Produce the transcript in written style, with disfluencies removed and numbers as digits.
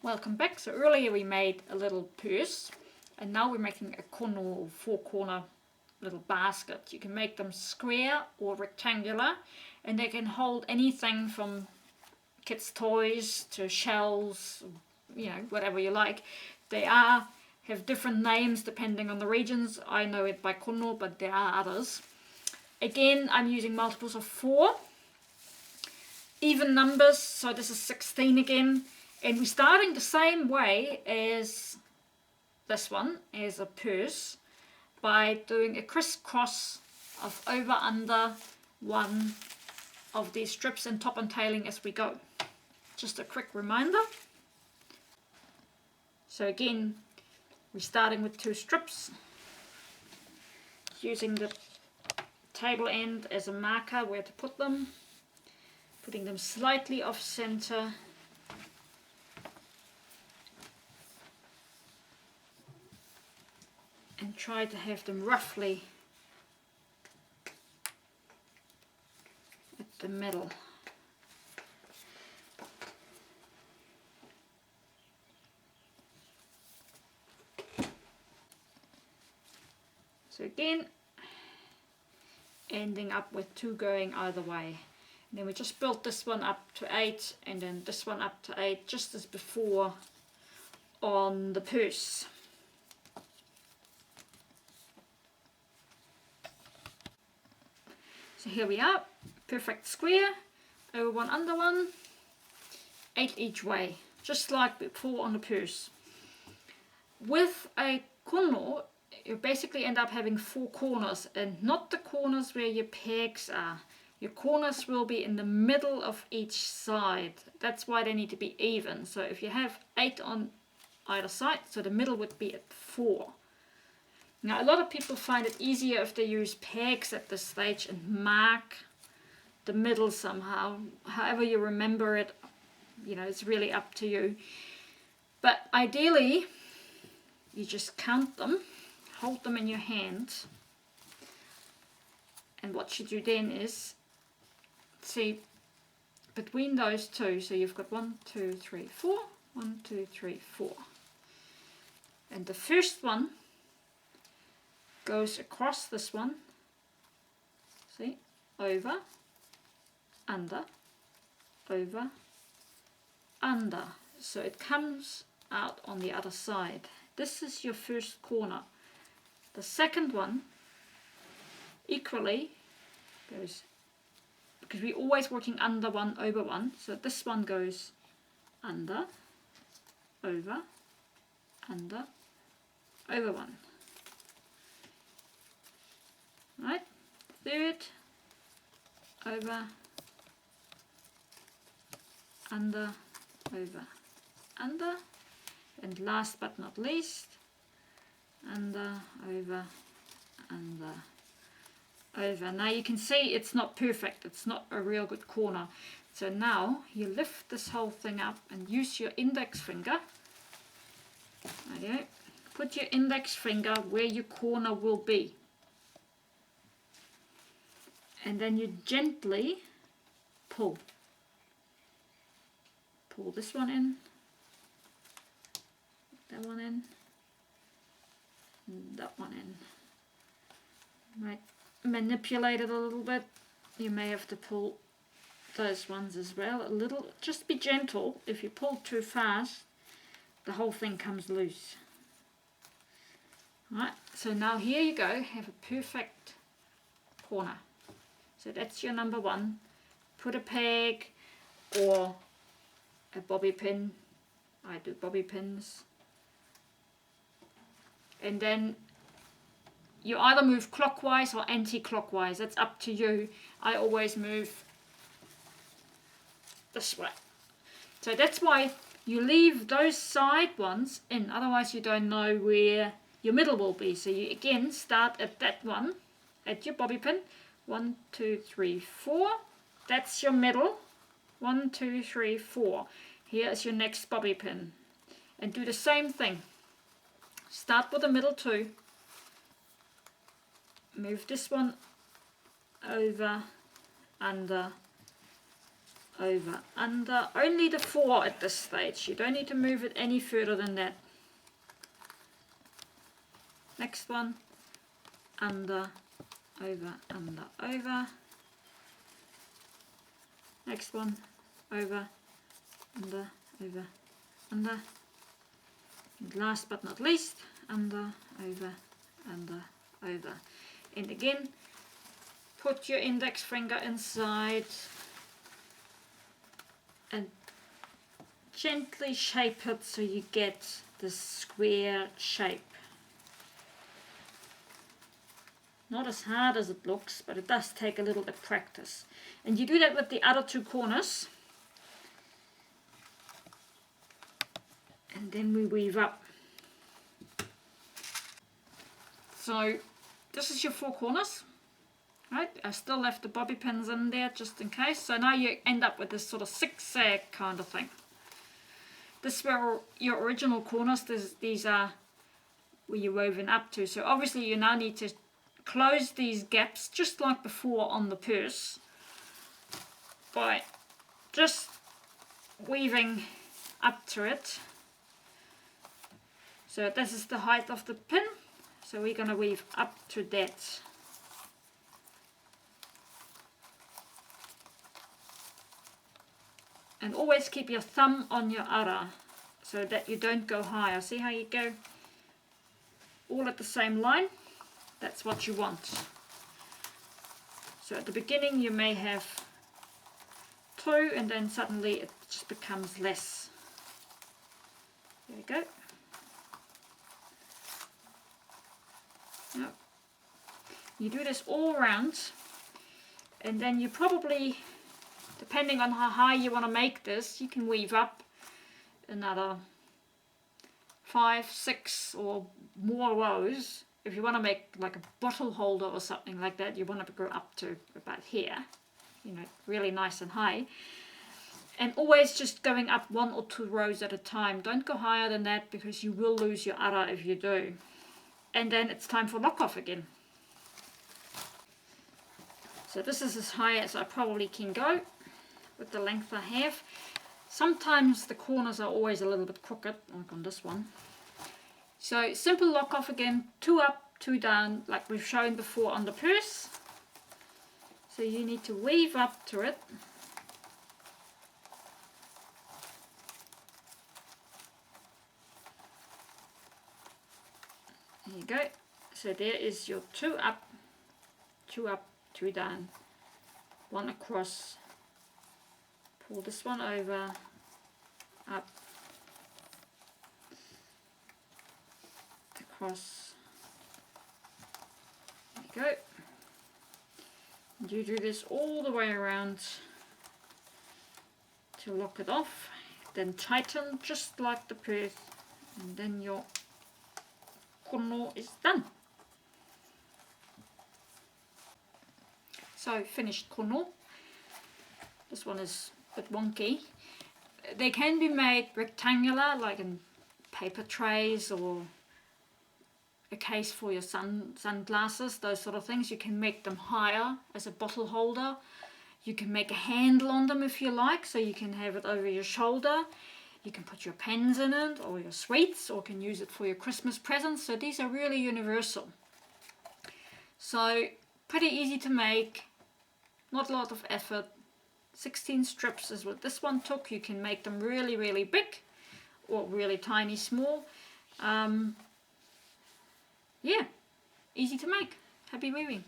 Welcome back. So earlier we made a little purse and now we're making a corner or four corner little basket. You can make them square or rectangular and they can hold anything from kids' toys to shells, you know, whatever you like. They have different names depending on the regions. I know it by kono, but there are others. Again, I'm using multiples of 4. Even numbers, so this is 16 again. And we're starting the same way as this one, as a purse, by doing a crisscross of over under one of these strips and top and tailing as we go. Just a quick reminder. So again, we're starting with 2 strips, using the table end as a marker where to put them, putting them slightly off center. And try to have them roughly at the middle. So again, ending up with 2 going either way. And then we just built this one up to 8 and then this one up to 8, just as before on the purse. So here we are, perfect square, over 1 under 1, 8 each way, just like before on the purse. With a kono, you basically end up having 4 corners, and not the corners where your pegs are. Your corners will be in the middle of each side. That's why they need to be even. So if you have 8 on either side, so the middle would be at 4. Now a lot of people find it easier if they use pegs at this stage and mark the middle somehow. However you remember it, you know, it's really up to you. But ideally, you just count them, hold them in your hand. And what you do then is, see, between those 2, so you've got 1, 2, 3, 4, 1, 2, 3, 4. And the first one goes across this one, see, over, under, over, under. So it comes out on the other side. This is your first corner. The second one equally goes, because we're always working under 1, over 1, so this one goes under, over, under, over 1. Right, third, over, under, over, under, and last but not least, under, over, under, over. Now you can see it's not perfect, it's not a real good corner. So now you lift this whole thing up and use your index finger. Okay, put your index finger where your corner will be. And then you gently pull. Pull this one in, that one in, and that one in. Right, manipulate it a little bit. You may have to pull those ones as well a little. Just be gentle. If you pull too fast, the whole thing comes loose. Right, so now here you go, have a perfect corner. So that's your number 1. Put a peg or a bobby pin. I do bobby pins. And then you either move clockwise or anti-clockwise. That's up to you. I always move this way. So that's why you leave those side ones in. Otherwise you don't know where your middle will be. So you again start at that one, at your bobby pin. 1, 2, 3, 4. That's your middle. 1, 2, 3, 4. Here is your next bobby pin. And do the same thing. Start with the middle 2. Move this one over, under, over, under, only the 4 at this stage. You don't need to move it any further than that. Next one, under, over, under, over. Next one, over, under, over, under. And last but not least, under, over, over. And again, put your index finger inside and gently shape it so you get this square shape. Not as hard as it looks, but it does take a little bit of practice. And you do that with the other 2 corners. And then we weave up. So this is your 4 corners. Right, I still left the bobby pins in there just in case. So now you end up with this sort of zigzag kind of thing. This were your original corners. These are where you're woven up to. So obviously you now need to close these gaps just like before on the purse by just weaving up to it. So this is the height of the pin, so we're going to weave up to that. And always keep your thumb on your ara so that you don't go higher. See how you go all at the same line? That's what you want. So at the beginning you may have 2 and then suddenly it just becomes less. There we go. Now, you do this all around, and then you probably, depending on how high you want to make this, you can weave up another 5, 6 or more rows. If you want to make like a bottle holder or something like that, you want to go up to about here, you know, really nice and high. And always just going up 1 or 2 rows at a time. Don't go higher than that because you will lose your ara if you do. And then it's time for lock off again. So this is as high as I probably can go with the length I have. Sometimes the corners are always a little bit crooked, like on this one. So simple lock off again, 2 up, 2 down, like we've shown before on the purse. So you need to weave up to it. There you go. So there is your 2 up, 2 down, 1 across. Pull this one over, up, across. There you go. And you do this all the way around to lock it off. Then tighten just like the purse, and then your kono is done. So finished kono. This one is a bit wonky. They can be made rectangular, like in paper trays or a case for your sunglasses, those sort of things. You can make them higher as a bottle holder. You can make a handle on them if you like, so you can have it over your shoulder. You can put your pens in it or your sweets, or can use it for your Christmas presents. So these are really universal. So pretty easy to make, not a lot of effort. 16 strips is what this one took. You can make them really, really big or really tiny, small. Yeah, easy to make. Happy weaving.